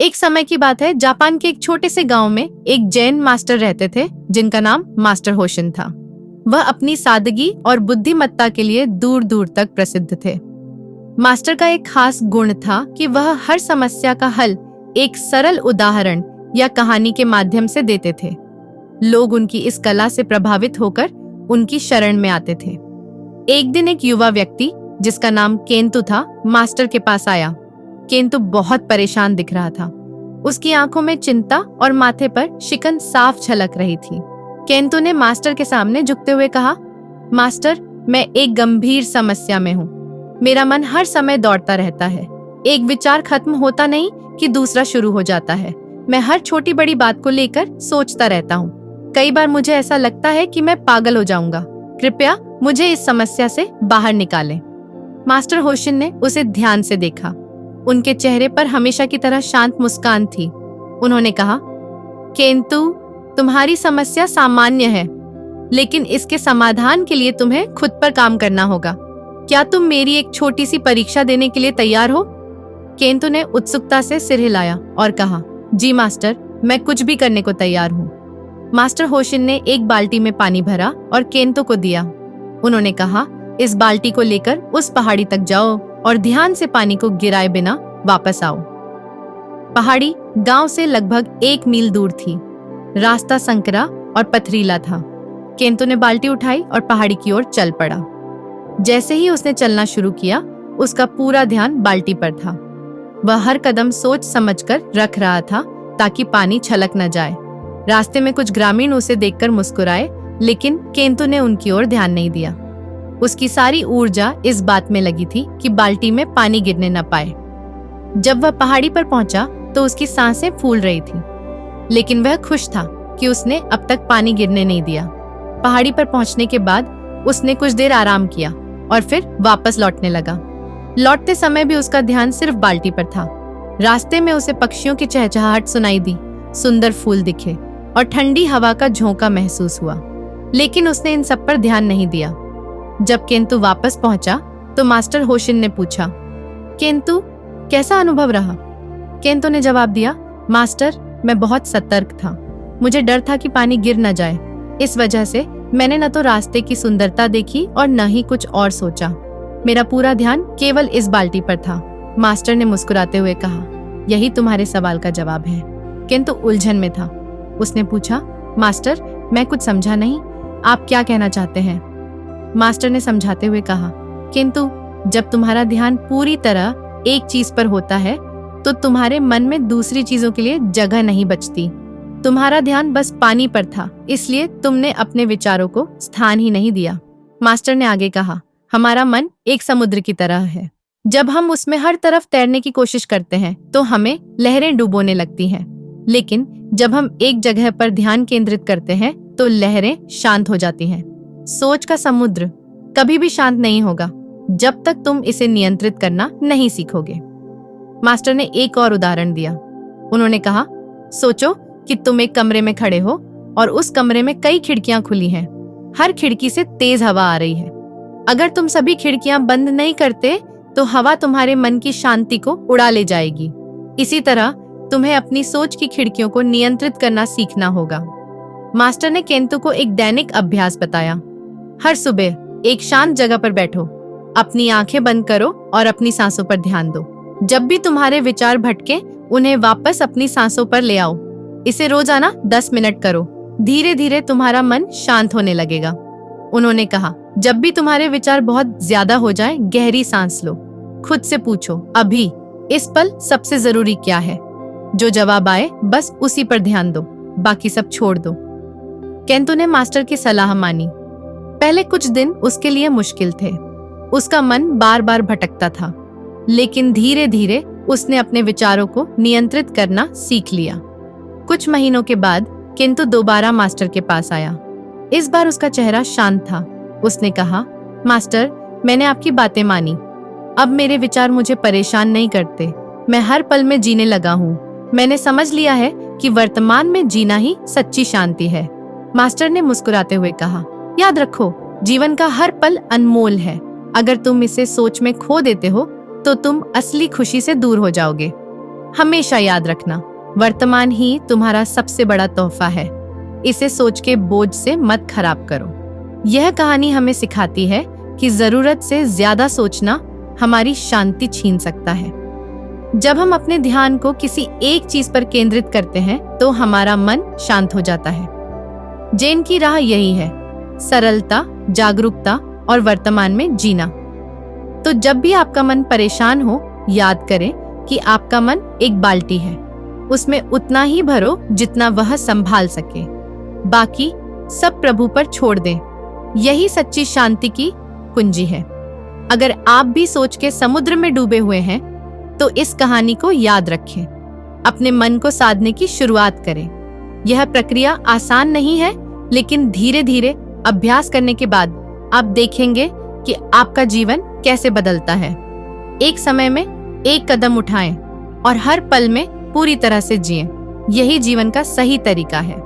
एक समय की बात है, जापान के एक छोटे से गांव में एक जैन मास्टर रहते थे जिनका नाम मास्टर होशिन था। वह अपनी सादगी और बुद्धिमत्ता के लिए दूर दूर तक प्रसिद्ध थे। मास्टर का एक खास गुण था कि वह हर समस्या का हल एक सरल उदाहरण या कहानी के माध्यम से देते थे। लोग उनकी इस कला से प्रभावित होकर उनकी शरण में आते थे। एक दिन एक युवा व्यक्ति जिसका नाम केंतु था मास्टर के पास आया। केंतु बहुत परेशान दिख रहा था। उसकी आंखों में चिंता और माथे पर शिकन साफ झलक रही थी। केंतु ने मास्टर के सामने झुकते हुए कहा, मास्टर, मैं एक गंभीर समस्या में हूँ। मेरा मन हर समय दौड़ता रहता है। एक विचार खत्म होता नहीं कि दूसरा शुरू हो जाता है। मैं हर छोटी बड़ी बात को लेकर सोचता रहता हूँ। कई बार मुझे ऐसा लगता है कि मैं पागल हो जाऊंगा। कृपया मुझे इस समस्या से बाहर निकालें। मास्टर होशिन ने उसे ध्यान से देखा। उनके चेहरे पर हमेशा की तरह शांत मुस्कान थी। उन्होंने कहा, केंतु, तुम्हारी समस्या सामान्य है, लेकिन इसके समाधान के लिए तुम्हें खुद पर काम करना होगा। क्या तुम मेरी एक छोटी सी परीक्षा देने के लिए तैयार हो? केंतु ने उत्सुकता से सिर हिलाया और कहा, जी मास्टर, मैं कुछ भी करने को तैयार हूँ। मास्टर होशिन ने एक बाल्टी में पानी भरा और केंतु को दिया। उन्होंने कहा, इस बाल्टी को लेकर उस पहाड़ी तक जाओ और ध्यान से पानी को गिराए बिना वापस आओ। पहाड़ी गांव से लगभग 1 मील दूर थी। रास्ता संकरा और पथरीला था। केंतु ने बाल्टी उठाई और पहाड़ी की ओर चल पड़ा। जैसे ही उसने चलना शुरू किया, उसका पूरा ध्यान बाल्टी पर था। वह हर कदम सोच समझकर रख रहा था ताकि पानी छलक न जाए। रास्ते में कुछ ग्रामीण उसे देखकर मुस्कुराए, लेकिन केंतु ने उनकी ओर ध्यान नहीं दिया। उसकी सारी ऊर्जा इस बात में लगी थी कि बाल्टी में पानी गिरने न पाए। जब वह पहाड़ी पर पहुंचा तो उसकी सांसें फूल रही थी, लेकिन वह खुश था कि उसने अब तक पानी गिरने नहीं दिया। पहाड़ी पर पहुंचने के बाद उसने कुछ देर आराम किया और फिर वापस लौटने लगा। लौटते समय भी उसका ध्यान सिर्फ बाल्टी पर था। रास्ते में उसे पक्षियों की चहचहाहट सुनाई दी, सुंदर फूल दिखे और ठंडी हवा का झोंका महसूस हुआ, लेकिन उसने इन सब पर ध्यान नहीं दिया। जब केंतु वापस पहुंचा तो मास्टर होशिन ने पूछा, केंतु, कैसा अनुभव रहा? केंतु ने जवाब दिया, मास्टर, मैं बहुत सतर्क था। मुझे डर था कि पानी गिर न जाए। इस वजह से मैंने न तो रास्ते की सुंदरता देखी और न ही कुछ और सोचा। मेरा पूरा ध्यान केवल इस बाल्टी पर था। मास्टर ने मुस्कुराते हुए कहा, यही तुम्हारे सवाल का जवाब है। केंतु उलझन में था। उसने पूछा, मास्टर, मैं कुछ समझा नहीं, आप क्या कहना चाहते हैं? मास्टर ने समझाते हुए कहा, किंतु जब तुम्हारा ध्यान पूरी तरह एक चीज पर होता है तो तुम्हारे मन में दूसरी चीजों के लिए जगह नहीं बचती। तुम्हारा ध्यान बस पानी पर था, इसलिए तुमने अपने विचारों को स्थान ही नहीं दिया। मास्टर ने आगे कहा, हमारा मन एक समुद्र की तरह है। जब हम उसमें हर तरफ तैरने की कोशिश करते हैं तो हमें लहरें डुबोने लगती हैं, लेकिन जब हम एक जगह पर ध्यान केंद्रित करते हैं तो लहरें शांत हो जाती हैं। सोच का समुद्र कभी भी शांत नहीं होगा जब तक तुम इसे नियंत्रित करना नहीं सीखोगे। मास्टर ने एक और उदाहरण दिया। उन्होंने कहा, सोचो कि तुम एक कमरे में खड़े हो और उस कमरे में कई खिड़कियां खुली हैं। हर खिड़की से तेज हवा आ रही है। अगर तुम सभी खिड़कियां बंद नहीं करते तो हवा तुम्हारे मन की शांति को उड़ा ले जाएगी। इसी तरह तुम्हें अपनी सोच की खिड़कियों को नियंत्रित करना सीखना होगा। मास्टर ने केंतु को एक दैनिक अभ्यास बताया। हर सुबह एक शांत जगह पर बैठो, अपनी आंखें बंद करो और अपनी सांसों पर ध्यान दो। जब भी तुम्हारे विचार भटके, उन्हें वापस अपनी सांसों पर ले आओ। इसे रोजाना 10 मिनट करो। धीरे धीरे तुम्हारा मन शांत होने लगेगा। उन्होंने कहा, जब भी तुम्हारे विचार बहुत ज्यादा हो जाए, गहरी सांस लो। खुद से पूछो, अभी इस पल सबसे जरूरी क्या है? जो जवाब आए बस उसी पर ध्यान दो, बाकी सब छोड़ दो। केंतु ने मास्टर की सलाह मानी। पहले कुछ दिन उसके लिए मुश्किल थे। उसका मन बार बार भटकता था, लेकिन धीरे धीरे उसने अपने विचारों को नियंत्रित करना सीख लिया। कुछ महीनों के बाद केंतु दोबारा मास्टर के पास आया। इस बार उसका चेहरा शांत था। उसने कहा, मास्टर, मैंने आपकी बातें मानी। अब मेरे विचार मुझे परेशान नहीं करते। मैं हर पल में जीने लगा हूँ। मैंने समझ लिया है कि वर्तमान में जीना ही सच्ची शांति है। मास्टर ने मुस्कुराते हुए कहा, याद रखो, जीवन का हर पल अनमोल है। अगर तुम इसे सोच में खो देते हो तो तुम असली खुशी से दूर हो जाओगे। हमेशा याद रखना, वर्तमान ही तुम्हारा सबसे बड़ा तोहफा है। इसे सोच के बोझ से मत खराब करो। यह कहानी हमें सिखाती है कि जरूरत से ज्यादा सोचना हमारी शांति छीन सकता है। जब हम अपने ध्यान को किसी एक चीज पर केंद्रित करते हैं तो हमारा मन शांत हो जाता है। जैन की राह यही है, सरलता, जागरूकता और वर्तमान में जीना। तो जब भी आपका मन परेशान हो, याद करें कि आपका मन एक बाल्टी है, उसमें उतना ही भरो जितना वह संभाल सके, बाकी सब प्रभु पर छोड़ दें। यही सच्ची शांति की कुंजी है। अगर आप भी सोच के समुद्र में डूबे हुए हैं तो इस कहानी को याद रखें, अपने मन को साधने की शुरुआत करें। यह प्रक्रिया आसान नहीं है, लेकिन धीरे धीरे अभ्यास करने के बाद आप देखेंगे कि आपका जीवन कैसे बदलता है। एक समय में एक कदम उठाएं और हर पल में पूरी तरह से जिएं। यही जीवन का सही तरीका है।